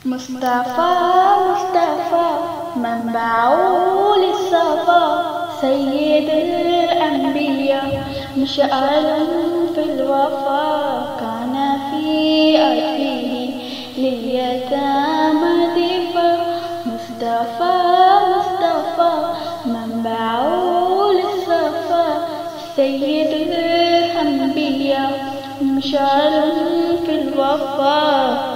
مصطفى مصطفى منبع للصفا سيد الأنبياء مشعل في الوفا كان في أرضه لليتامى ضيفا مصطفى مصطفى منبع للصفا سيد الأنبياء مشعل في الوفا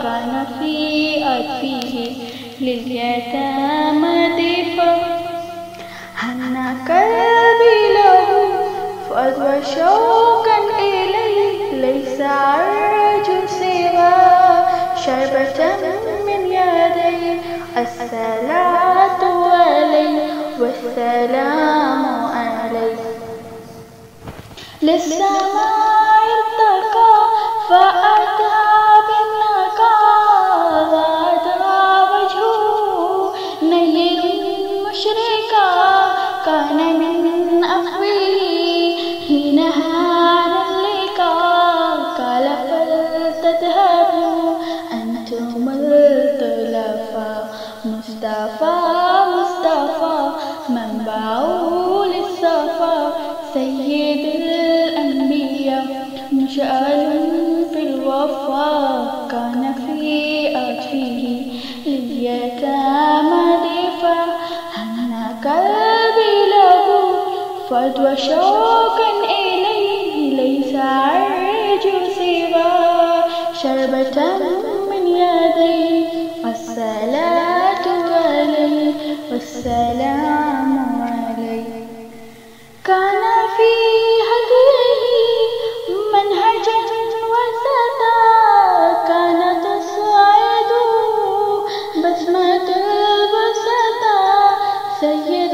كان في أرضه لليتامى ضيفا هنا قلبي له فؤاد وشوقا إليه ليس أرجو سوى شربة من يديه الصلاة عليه والسلام عليه للسماء ارتقى فأتى بالنقى غدا وجهه نير مشرقا كان من أفواه حين هان اللقاء قال فلتذهبوا أنتم الخلفاء مصطفى مصطفى منبع للصفا سيد الأنبياء مشعل في الوفا كان في أرضه لليتامى ضيفا هنا قلبي له فؤاد وشوقا إليه ليس أرجو سوى شربة من يديه الصلاة عليه والسلام عليه كان في هديه منهجا وسطا كان تصعد بسمة البسطا سيد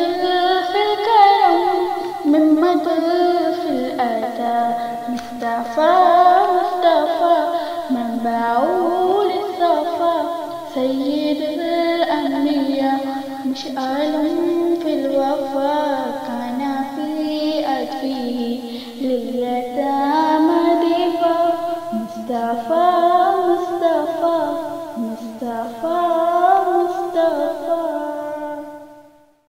في الكرم ممن في الأتى مصطفى مصطفى منبع للصفا سيد الأنبياء مشعل في الوفا